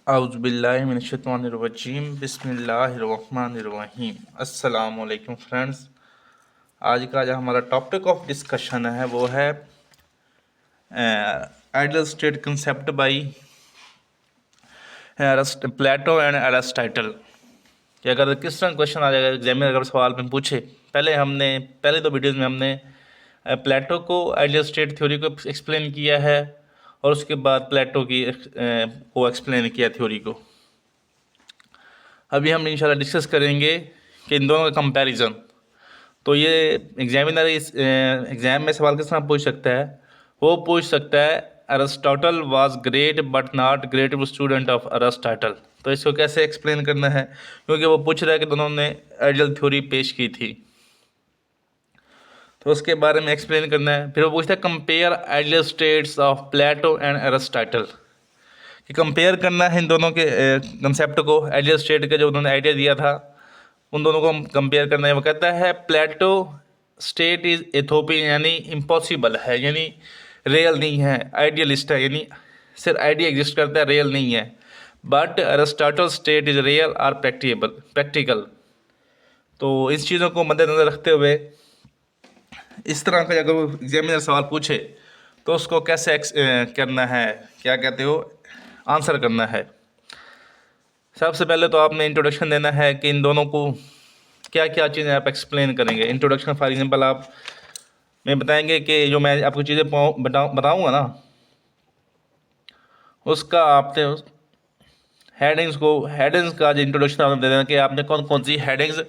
आउज़ुबिल्लाहिमिनश्शैतानिर्रजीम बिस्मिल्लाहिर्रहमानिर्रहीम। अस्सलाम वालेकुम फ्रेंड्स। आज का जो हमारा टॉपिक ऑफ डिस्कशन है वो है ideal state concept by Plato and Aristotle. कि अगर किस तरह क्वेश्चन आ जाएगा एग्जाम में, अगर सवाल में पूछे, पहले दो वीडियोज़ में हमने प्लेटो को आइडियल स्टेट थ्योरी को एक्सप्लेन किया है और उसके बाद प्लेटो की को एक्सप्लेन किया थ्योरी को। अभी हम इंशाल्लाह डिस्कस करेंगे कि इन दोनों का कंपैरिजन। तो ये एग्जामिनर इस एग्ज़ाम में सवाल किस तरह पूछ सकता है? वो पूछ सकता है Aristotle was great but not great student of Aristotle. तो इसको कैसे एक्सप्लेन करना है, क्योंकि वो पूछ रहा है कि दोनों ने आइडियल थ्योरी पेश की थी, तो उसके बारे में एक्सप्लेन करना है। फिर वो पूछता है compare ideal states of Plato and Aristotle, कि कंपेयर करना है इन दोनों के कंसेप्ट को। आइडियल स्टेट का जो उन्होंने आइडिया दिया था उन दोनों को हम कंपेयर करना है। वो कहता है प्लेटो स्टेट इज एथोपियन, यानी इम्पॉसिबल है, यानी रियल नहीं है, आइडियलिस्ट है, यानी सिर्फ आइडिया एग्जिस्ट करता है, रियल नहीं है। But Aristotle state is real और प्रैक्टिकल। तो इस चीज़ों को मद्देनज़र रखते हुए इस तरह का अगर वो एग्जामिनर सवाल पूछे तो उसको कैसे करना है, क्या कहते हो, आंसर करना है। सबसे पहले तो आपने इंट्रोडक्शन देना है कि इन दोनों को क्या क्या चीज़ें आप एक्सप्लेन करेंगे। इंट्रोडक्शन फॉर एग्जाम्पल आप में बताएंगे कि जो मैं आपको चीज़ें बताऊँगा ना, उसका आपने हेडिंग्स का जो इंट्रोडक्शन आपने दे देना कि आपने कौन कौन सी हेडिंग्स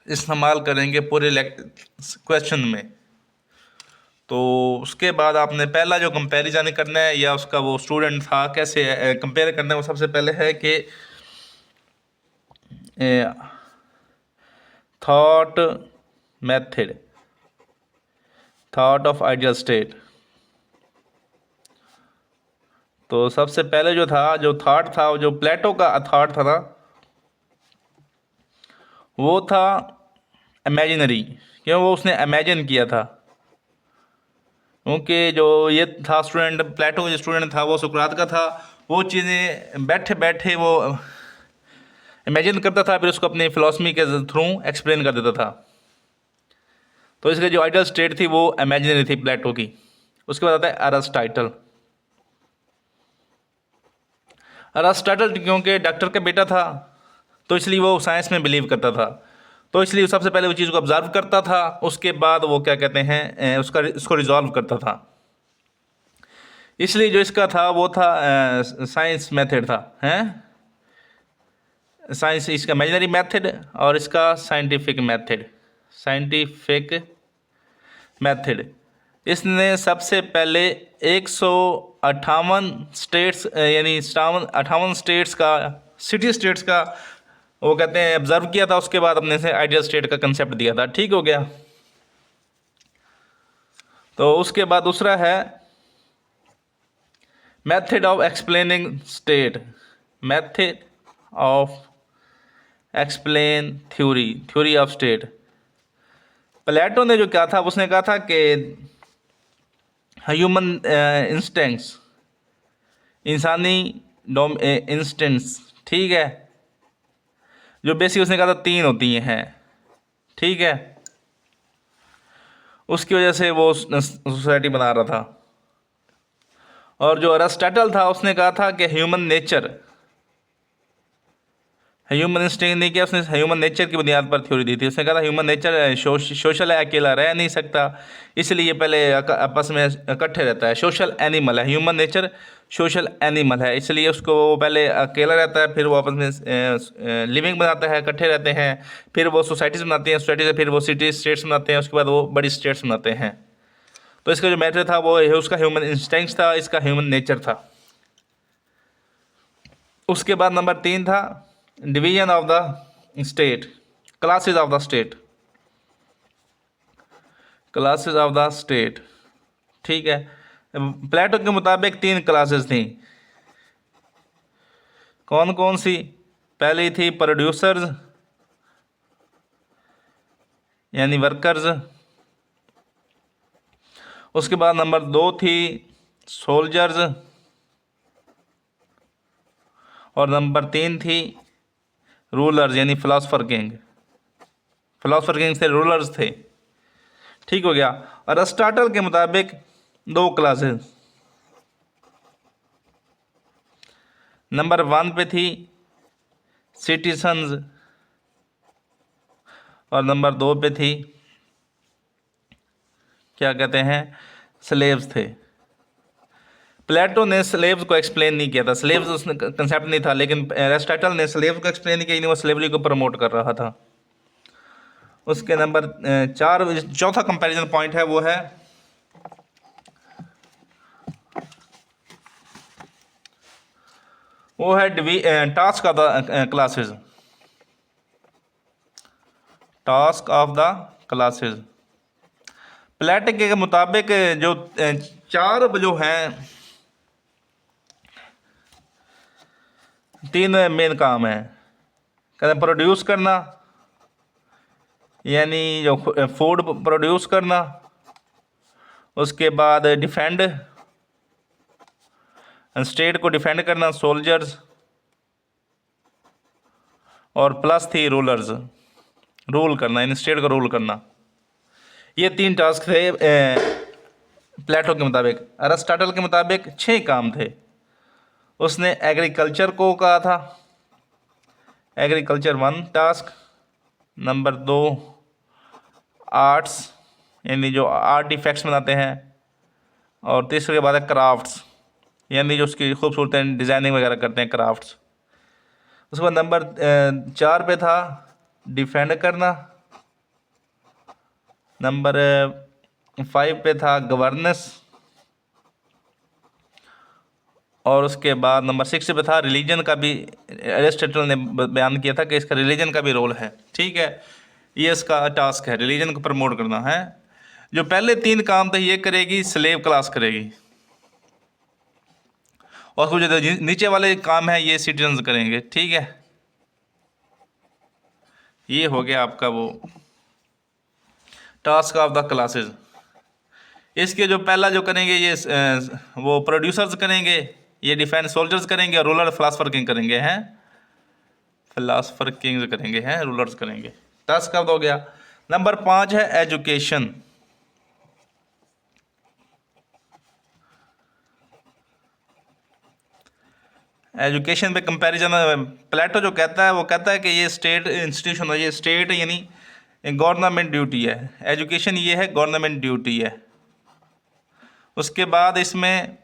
इस्तेमाल करेंगे पूरे क्वेश्चन में। तो उसके बाद आपने पहला जो कंपैरिजन करना है या उसका वो स्टूडेंट था कैसे कंपेयर करना है, वो सबसे पहले है कि thought method, thought of ideal state. तो सबसे पहले जो थॉट था, जो प्लेटो का थॉट था ना, वो था इमेजिनरी, क्यों वो उसने इमेजिन किया था। क्योंकि जो ये था स्टूडेंट, प्लेटो का जो स्टूडेंट था वो सुकरात का था, वो चीज़ें बैठे बैठे वो इमेजिन करता था, फिर उसको अपनी फिलॉसफी के थ्रू एक्सप्लेन कर देता था। तो इसलिए जो आइडियल स्टेट थी वो इमेजिनरी थी प्लेटो की। उसके बाद आता है अरिस्टोटल। अरिस्टोटल क्योंकि डॉक्टर का बेटा था तो इसलिए वो साइंस में बिलीव करता था, तो इसलिए सबसे पहले वो चीज़ को ऑब्जर्व करता था, उसके बाद वो क्या कहते हैं उसको रिजॉल्व करता था। इसलिए जो इसका था वो था साइंस मेथड था, हैं साइंस, इसका इमेजिनरी मेथड और इसका साइंटिफिक मेथड। इसने सबसे पहले 158 स्टेट्स यानी 58 स्टेट्स का, सिटी स्टेट्स का वो कहते हैं ऑब्जर्व किया था। उसके बाद अपने से आइडियल स्टेट का कंसेप्ट दिया था। ठीक हो गया। तो उसके बाद दूसरा है method of explaining state, method of explain theory of state. Plato ने जो क्या था, उसने कहा था कि ह्यूमन इंस्टिंक्ट्स, इंसानी इंस्टेंट्स, ठीक है, जो बेसिक उसने कहा था 3 होती हैं, ठीक है। उसकी वजह से वो सोसाइटी बना रहा था। और जो अरिस्टोटल था उसने कहा था कि ह्यूमन इंस्टिंक्ट नहीं किया, उसने ह्यूमन नेचर की बुनियाद पर थ्योरी दी थी। उसने कहा था ह्यूमन नेचर सोशल है, अकेला रह नहीं सकता, इसलिए पहले आपस में इकट्ठे रहता है। सोशल एनिमल है, ह्यूमन नेचर सोशल एनिमल है, इसलिए उसको वो पहले अकेला रहता है, फिर वो आपस में लिविंग बनाता है, इकट्ठे रहते हैं, फिर वो सोसाइटीज़ बनाती हैं, सोसाइटी से फिर वो सिटी स्टेट्स बनाते हैं, उसके बाद वो बड़ी स्टेट्स बनाते हैं। तो इसका जो मैटर था वो उसका ह्यूमन इंस्टिंक्ट था, इसका ह्यूमन नेचर था। उसके बाद नंबर 3 था division of the state, classes of the state, classes of the state, ठीक है। प्लेटो के मुताबिक 3 क्लासेस थी। कौन कौन सी? पहली थी प्रोड्यूसर्स यानी वर्कर्स। उसके बाद नंबर 2 थी सोल्जर्स। और नंबर 3 थी रूलर्स यानी फिलोसफर किंग। फिलोसफर किंग से रूलर्स थे। ठीक हो गया। अरिस्टोटल के मुताबिक 2 क्लासेस। नंबर 1 पे थी सिटीजन्स और नंबर 2 पे थी क्या कहते हैं, स्लेव्स थे। प्लेटो ने स्लेव्स को एक्सप्लेन नहीं किया था, स्लेव्स उसने कंसेप्ट नहीं था, लेकिन एरिस्टोटल ने स्लेव्स को एक्सप्लेन किया, वो स्लेवरी को प्रमोट कर रहा था। उसके नंबर 4 चौथा कंपैरिजन पॉइंट है वो है task of the classes. Task of the classes Plato के मुताबिक जो 4 जो हैं 3 मेन काम है। कहते हैं प्रोड्यूस करना यानी जो फूड प्रोड्यूस करना, उसके बाद डिफेंड स्टेट को डिफेंड करना, सोल्जर्स, और प्लस थी रूलर्स, रूल करना यानी स्टेट को रूल करना। ये 3 टास्क थे प्लेटो के मुताबिक। अरिस्टोटल के मुताबिक 6 काम थे। उसने एग्रीकल्चर को कहा था, एग्रीकल्चर 1 टास्क। नंबर 2 आर्ट्स यानी जो आर्टिफैक्ट्स बनाते हैं, और तीसरे के बाद है क्राफ्ट्स यानी जो उसकी खूबसूरत डिज़ाइनिंग वगैरह करते हैं, क्राफ्ट्स। उसके बाद नंबर 4 पे था डिफेंड करना। नंबर 5 पे था गवर्नेंस, और उसके बाद नंबर 6 पे था रिलीजन का भी। एरिस्टोटल ने बयान किया था कि इसका रिलीजन का भी रोल है। ठीक है, ये इसका टास्क है, रिलीजन को प्रमोट करना है। जो पहले 3 काम थे ये करेगी स्लेव क्लास करेगी, और कुछ जो नीचे वाले काम है ये सिटीजन्स करेंगे। ठीक है, ये हो गया आपका वो टास्क ऑफ द क्लासेस। इसके जो पहला जो करेंगे ये वो प्रोड्यूसर्स करेंगे, ये डिफेंस सोल्जर्स करेंगे, और रूलर फिलासफर किंग करेंगे हैं, फिलासफर किंग्स करेंगे हैं, रूलर्स करेंगे। टास्क ऑफ हो गया। नंबर 5 है एजुकेशन। एजुकेशन पे कंपैरिजन प्लेटो जो कहता है वो कहता है कि ये स्टेट इंस्टीट्यूशन है, ये स्टेट यानी गवर्नमेंट ड्यूटी है। एजुकेशन ये है गवर्नमेंट ड्यूटी है। उसके बाद इसमें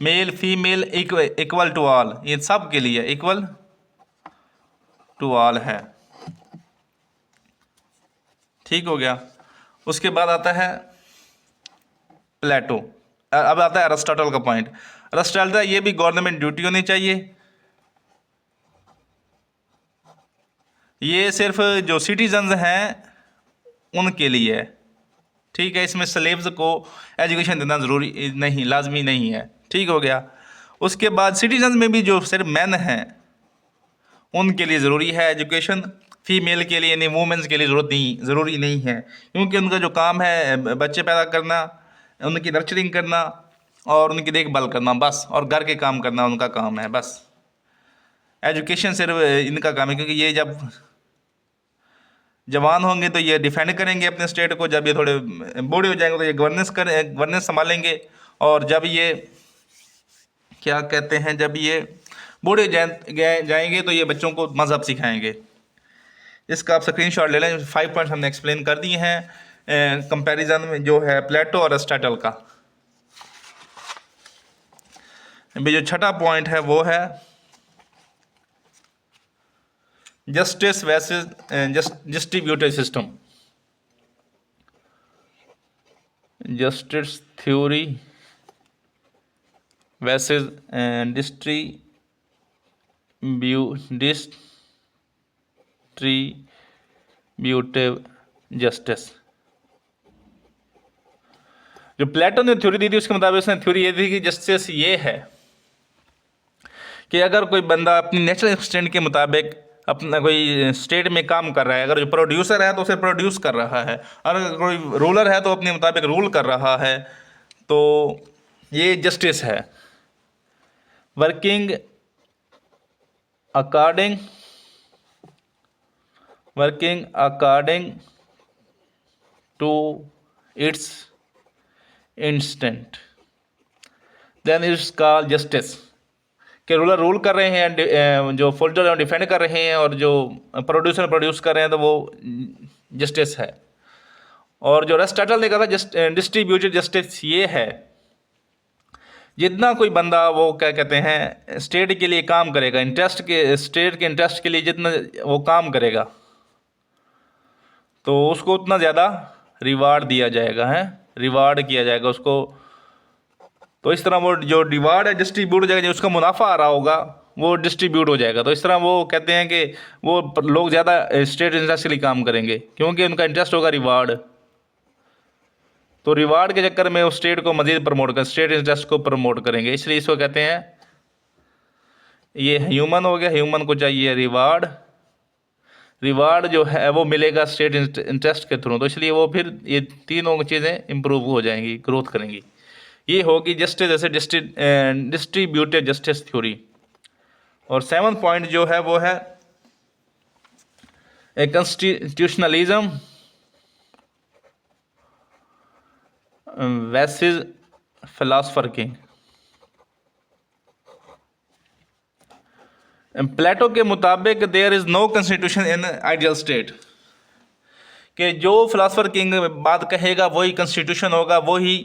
male female equal to all, ये सब के लिए इक्वल टू ऑल है। ठीक हो गया। उसके बाद आता है प्लेटो। अब आता है अरिस्टोटल का पॉइंट। अरिस्टोटल ये भी गवर्नमेंट ड्यूटी होनी चाहिए, ये सिर्फ जो सिटीजन्स हैं उनके लिए है। ठीक है, इसमें स्लेव्स को एजुकेशन देना ज़रूरी नहीं, लाजमी नहीं है। ठीक हो गया। उसके बाद सिटीजन्स में भी जो सिर्फ मैन हैं उनके लिए ज़रूरी है एजुकेशन, फीमेल के लिए नहीं, वुमेंस के लिए ज़रूरी नहीं है, क्योंकि उनका जो काम है बच्चे पैदा करना, उनकी नर्चरिंग करना और उनकी देखभाल करना बस, और घर के काम करना उनका काम है बस। एजुकेशन सिर्फ इनका काम है, क्योंकि ये जब जवान होंगे तो ये डिफेंड करेंगे अपने स्टेट को, जब ये थोड़े बूढ़े हो जाएंगे तो ये गवर्नेंस संभालेंगे, और जब ये क्या कहते हैं जब ये बूढ़े जाएंगे तो ये बच्चों को मज़हब सिखाएंगे। इसका आप स्क्रीनशॉट ले लें। 5 पॉइंट्स हमने एक्सप्लेन कर दिए हैं कंपैरिजन में जो है प्लेटो और अरिस्टोटल का। अभी जो छठा पॉइंट है वो है justice versus distributed system. Justice theory versus distributive justice. जो प्लेटो ने थ्योरी दी थी उसके मुताबिक उसने थ्योरी ये दी कि जस्टिस ये है कि अगर कोई बंदा अपनी नेचुरल एक्सटेंट के मुताबिक अपना कोई स्टेट में काम कर रहा है, अगर जो प्रोड्यूसर है तो उसे प्रोड्यूस कर रहा है, और अगर कोई रूलर है तो अपने मुताबिक रूल कर रहा है, तो ये जस्टिस है। Working according to its instant, then it's called justice. कि रूलर रूल कर रहे हैं, जो फोल्डर डिफेंड कर रहे हैं, और जो प्रोड्यूसर प्रोड्यूस कर रहे हैं, तो वो जस्टिस है। और जो अरिस्टोटल ने कहा था डिस्ट्रीब्यूटेड जस्टिस ये है, जितना कोई बंदा वो क्या कहते हैं स्टेट के लिए काम करेगा, स्टेट के इंटरेस्ट के लिए जितना वो काम करेगा, तो उसको उतना ज़्यादा रिवार्ड दिया जाएगा, है रिवार्ड किया जाएगा उसको। तो इस तरह वो जो रिवार्ड है डिस्ट्रीब्यूट हो जाएगा, जो उसका मुनाफा आ रहा होगा वो डिस्ट्रीब्यूट हो जाएगा। तो इस तरह वो कहते हैं कि वो लोग ज़्यादा स्टेट इंटरेस्ट के लिए काम करेंगे, क्योंकि उनका इंटरेस्ट होगा रिवार्ड। तो रिवार्ड के चक्कर में वो स्टेट को मज़ीद प्रमोट कर, स्टेट इंटरेस्ट को प्रमोट करेंगे, इसलिए इसको कहते हैं, ये ह्यूमन हो गया, ह्यूमन को चाहिए रिवार्ड, रिवार्ड जो है वो मिलेगा स्टेट इंटरेस्ट के थ्रू। तो इसलिए वो फिर ये तीनों चीज़ें इंप्रूव हो जाएंगी, ग्रोथ करेंगी। ये होगी जस्टिस, जैसे डिस्ट्रीब्यूटेड जस्टिस थ्योरी। और 7th पॉइंट जो है वो है constitutionalism versus philosopher king. Plato के मुताबिक there is no constitution in ideal state, कि जो फिलॉसफर किंग बात कहेगा वही कॉन्स्टिट्यूशन होगा, वही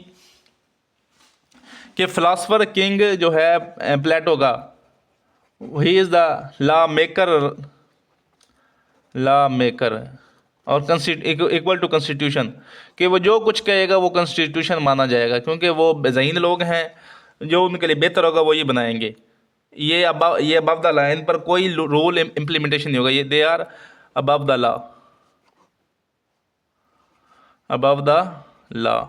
कि फिलॉसफर किंग जो है प्लेटो का, he is the law maker और इक्वल टू कॉन्स्टिट्यूशन, कि वो जो कुछ कहेगा वो कॉन्स्टिट्यूशन माना जाएगा, क्योंकि वो बेज़हीन लोग हैं, जो उनके लिए बेहतर होगा वो ये बनाएंगे। ये अबव द लॉ, इन पर कोई रूल इम्प्लीमेंटेशन नहीं होगा, ये they are above the law, above the law.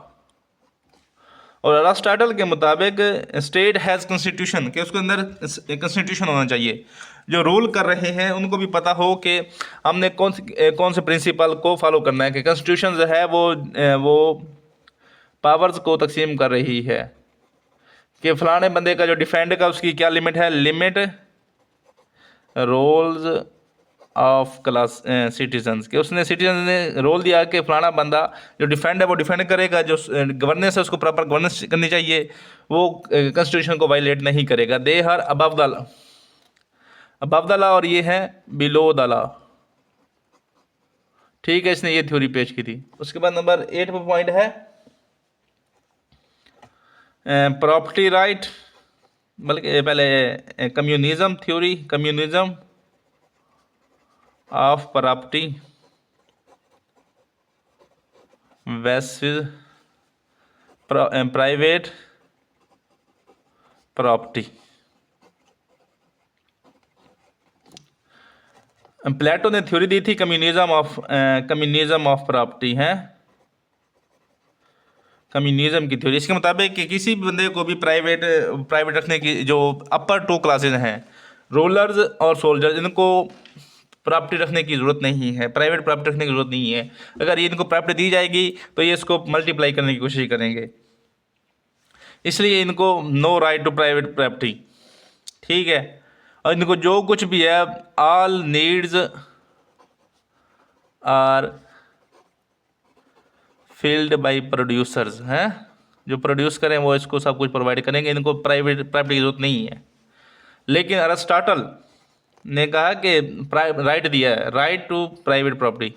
और अरिस्टोटल के मुताबिक स्टेट हैज़ कॉन्स्टिट्यूशन, कि उसके अंदर कॉन्स्टिट्यूशन होना चाहिए, जो रूल कर रहे हैं उनको भी पता हो कि हमने कौन से प्रिंसिपल को फॉलो करना है, कि कॉन्स्टिट्यूशन जो है वो पावर्स को तकसीम कर रही है, कि फलाने बंदे का जो डिफेंड का उसकी क्या लिमिट है, limit roles of class citizens, के उसने सिटीजन ने रोल दिया कि फलाना बंदा जो डिफेंड है वो डिफेंड करेगा, जो गवर्नेंस है उसको प्रॉपर गवर्नेंस करनी चाहिए, वो कॉन्स्टिट्यूशन को वायलेट नहीं करेगा। दे हर अबव द लॉ, और ये है बिलो द लॉ। ठीक है, इसने ये थ्योरी पेश की थी। उसके बाद नंबर 8 पॉइंट है प्रॉपर्टी राइट, बल्कि पहले communism theory, communism of property versus private property. Plato ने थ्योरी दी थी कम्युनिज्म ऑफ प्रॉपर्टी है, कम्युनिज्म की थ्योरी। इसके मुताबिक कि किसी भी बंदे को भी प्राइवेट रखने की, जो अपर 2 क्लासेज हैं, रूलर्स और सोल्जर्स, इनको प्रॉपर्टी रखने की ज़रूरत नहीं है, प्राइवेट प्रॉपर्टी रखने की ज़रूरत नहीं है। अगर ये इनको प्रॉपर्टी दी जाएगी तो ये इसको मल्टीप्लाई करने की कोशिश करेंगे, इसलिए इनको no right to private property. ठीक है, और इनको जो कुछ भी है, all needs are filled by producers हैं, जो प्रोड्यूस करें वो इसको सब कुछ प्रोवाइड करेंगे, इनको प्राइवेट प्रॉपर्टी की जरूरत नहीं है। लेकिन अरिस्टोटल ने कहा कि राइट दिया है, right to private property,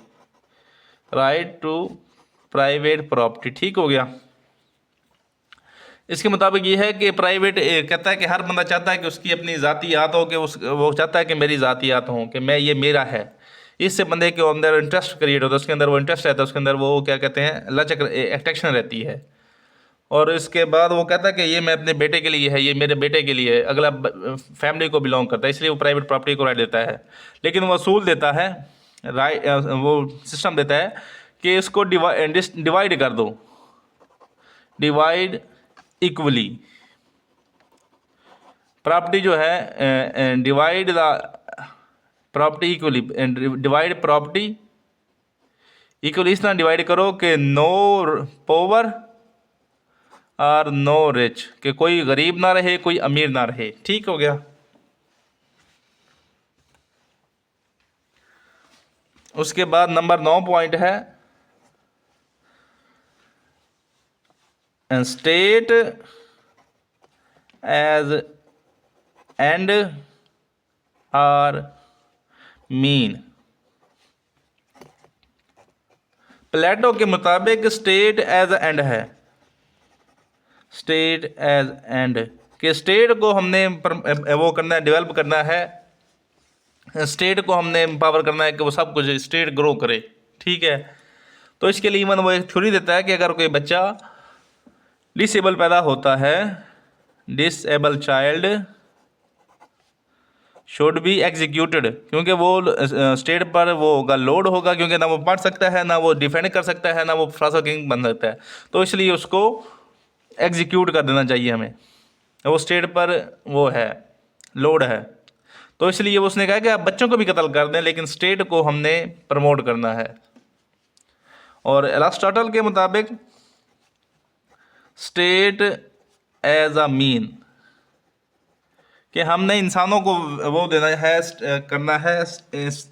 right to private property. ठीक हो गया। इसके मुताबिक ये है कि प्राइवेट कहता है कि हर बंदा चाहता है कि उसकी अपनी ज़ातियात हो, कि वो चाहता है कि मेरी ज़ातियात हों, कि मैं ये मेरा है। इससे बंदे के अंदर इंटरेस्ट क्रिएट होता है, उसके अंदर वो इंटरेस्ट रहता है, उसके अंदर वो क्या कहते हैं लचक, अट्रैक्शन रहती है। और इसके बाद वो कहता है कि ये मैं अपने बेटे के लिए है, ये मेरे बेटे के लिए है, अगला फैमिली को बिलोंग करता है, इसलिए वो प्राइवेट प्रॉपर्टी को राइट देता है। लेकिन वो असूल देता है, राइट, वो सिस्टम देता है कि इसको डिवाइड कर दो, डिवाइड इक्वली प्रॉपर्टी जो है, divide the property equally, divide property equally, इस तरह डिवाइड करो कि नो पोवर और नो रिच, कि कोई गरीब ना रहे कोई अमीर ना रहे। ठीक हो गया। उसके बाद नंबर 9 पॉइंट है state as end or mean. Plato के मुताबिक स्टेट एज एंड है, स्टेट एज एंड कि स्टेट को हमने वो करना है, डेवलप करना है, स्टेट को हमने एम्पावर करना है कि वो सब कुछ स्टेट ग्रो करे। ठीक है, तो इसके लिए इवन वो एक थ्योरी देता है कि अगर कोई बच्चा डिसेबल पैदा होता है, disable child should be executed, क्योंकि वो स्टेट पर वो होगा, लोड होगा, क्योंकि ना वो पढ़ सकता है, ना वो डिफेंड कर सकता है, ना वो फ्रांस किंग बन सकता है, तो इसलिए उसको एग्जीक्यूट कर देना चाहिए हमें। वो स्टेट पर वो है, लोड है, तो इसलिए उसने कहा कि आप बच्चों को भी कत्ल कर दें, लेकिन स्टेट को हमने प्रमोट करना है। और एरिस्टोटल के मुताबिक स्टेट एज अ मीन कि हमने इंसानों को वो देना है, करना है,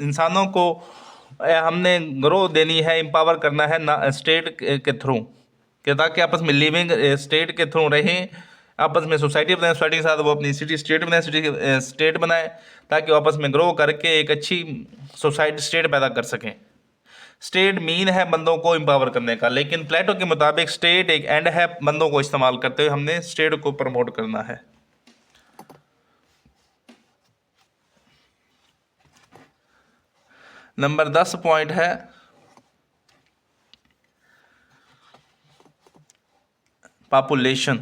इंसानों को हमने ग्रो देनी है, एम्पावर करना है ना स्टेट के थ्रू, कि ताकि आपस में लिविंग स्टेट के थ्रू रहें, आपस में सोसाइटी बनाए, सोसाइटी के साथ वो अपनी सिटी स्टेट बनाए, सिटी स्टेट बनाए, ताकि वो आपस में ग्रो करके एक अच्छी सोसाइटी स्टेट पैदा कर सकें। स्टेट मीन है बंदों को एम्पावर करने का, लेकिन प्लेटो के मुताबिक स्टेट एक एंड है, बंदों को इस्तेमाल करते हुए हमने स्टेट को प्रमोट करना है। नंबर 10 पॉइंट है पॉपुलेशन।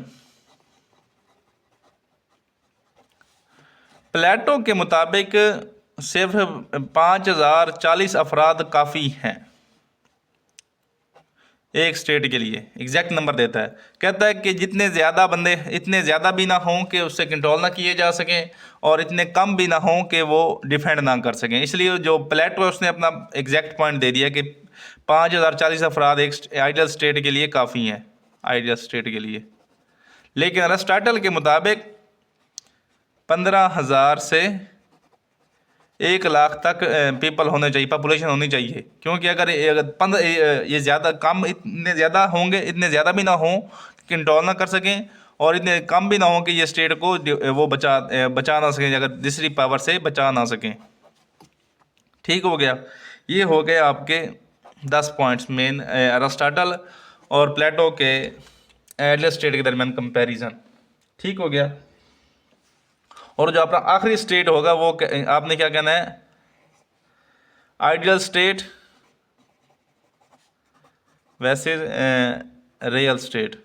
प्लेटो के मुताबिक सिर्फ 5040 अफराद काफ़ी हैं एक स्टेट के लिए। एग्जैक्ट नंबर देता है, कहता है कि जितने ज़्यादा बंदे, इतने ज़्यादा भी ना हों कि उससे कंट्रोल ना किए जा सकें, और इतने कम भी ना हों कि वो डिफेंड ना कर सकें। इसलिए जो प्लेटो है उसने अपना एग्जैक्ट पॉइंट दे दिया कि 5040 अफराद एक आइडियल स्टेट के लिए काफ़ी हैं, आइडियल स्टेट के लिए। लेकिन अरिस्टोटल के मुताबिक 15,000 से 1 लाख तक पीपल होने चाहिए, पॉपुलेशन होनी चाहिए, क्योंकि अगर ये ज़्यादा कम, इतने ज़्यादा होंगे, इतने ज़्यादा भी ना हों कि कंट्रोल ना कर सकें, और इतने कम भी ना हों कि ये स्टेट को वो बचा ना सकें, अगर दूसरी पावर से बचा ना सकें। ठीक हो गया, ये हो गए आपके 10 पॉइंट्स मेन अरिस्टोटल और प्लेटो के आइडियल स्टेट के दरमियान कंपैरिजन। ठीक हो गया, और जो अपना आखिरी स्टेट होगा वो आपने क्या कहना है, आइडियल स्टेट वैसे रियल स्टेट।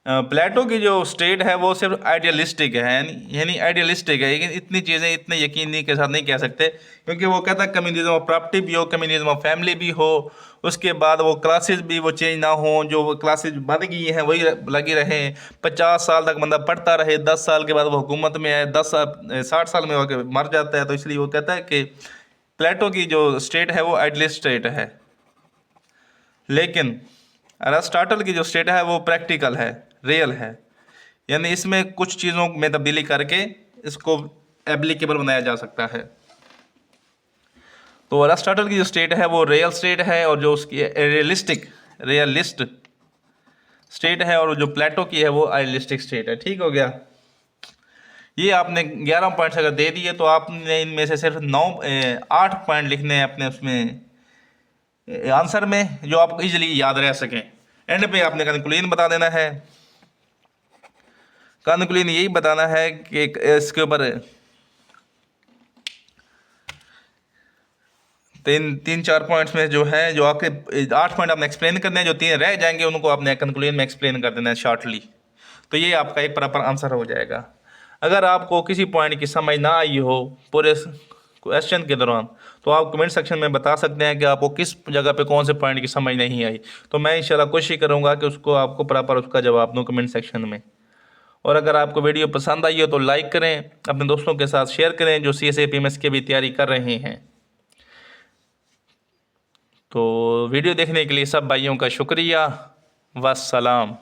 प्लेटो की जो स्टेट है वो सिर्फ आइडियलिस्टिक है, यानी आइडियलिस्टिक है, लेकिन इतनी चीज़ें इतने यकीनी के साथ नहीं कह सकते, क्योंकि वो कहता है कम्युनिज्म ऑफ प्रॉपर्टी भी हो, कम्युनिज्म ऑफ फैमिली भी हो, उसके बाद वो क्लासेस भी वो चेंज ना हो, जो क्लासेस बन गई हैं वही लगी रहें, 50 साल तक बंदा पढ़ता रहे, 10 साल के बाद वो हुकूमत में आए, 60 साल में वो मर जाता है। तो इसलिए वो कहता है कि प्लेटो की जो स्टेट है वो आइडियलिस्ट स्टेट है, लेकिन अरिस्टोटल की जो स्टेट है वो प्रैक्टिकल है, रियल है, यानी इसमें कुछ चीज़ों में तब्दीली करके इसको एप्लीकेबल बनाया जा सकता है। तो अरिस्टोटल की जो स्टेट है वो रियल स्टेट है, और जो उसकी रियलिस्ट स्टेट है, और जो प्लेटो की है वो आइडियलिस्टिक स्टेट है। ठीक हो गया, ये आपने 11 पॉइंट्स अगर दे दिए तो आपने इनमें से सिर्फ 8 पॉइंट लिखने हैं अपने उसमें आंसर में, जो आपको इजीली याद रह सकें। एंड पे आपने कंक्लूजन बता देना है। कंक्लूजन यही बताना है कि इसके ऊपर तीन चार पॉइंट्स में जो है, जो आपके 8 पॉइंट आपने एक्सप्लेन करने हैं, जो 3 रह जाएंगे उनको आपने कंक्लूजन में एक्सप्लेन कर देना है शॉर्टली, तो ये आपका एक प्रॉपर आंसर हो जाएगा। अगर आपको किसी पॉइंट की समझ ना आई हो पूरे क्वेश्चन के दौरान, तो आप कमेंट सेक्शन में बता सकते हैं कि आपको किस जगह पे कौन से पॉइंट की समझ नहीं आई, तो मैं इंशाल्लाह कोशिश करूँगा कि उसको आपको प्रॉपर उसका जवाब दूँ कमेंट सेक्शन में। और अगर आपको वीडियो पसंद आई हो तो लाइक करें, अपने दोस्तों के साथ शेयर करें जो CSA PMS की भी तैयारी कर रहे हैं। तो वीडियो देखने के लिए सब भाइयों का शुक्रिया, वस्सलाम।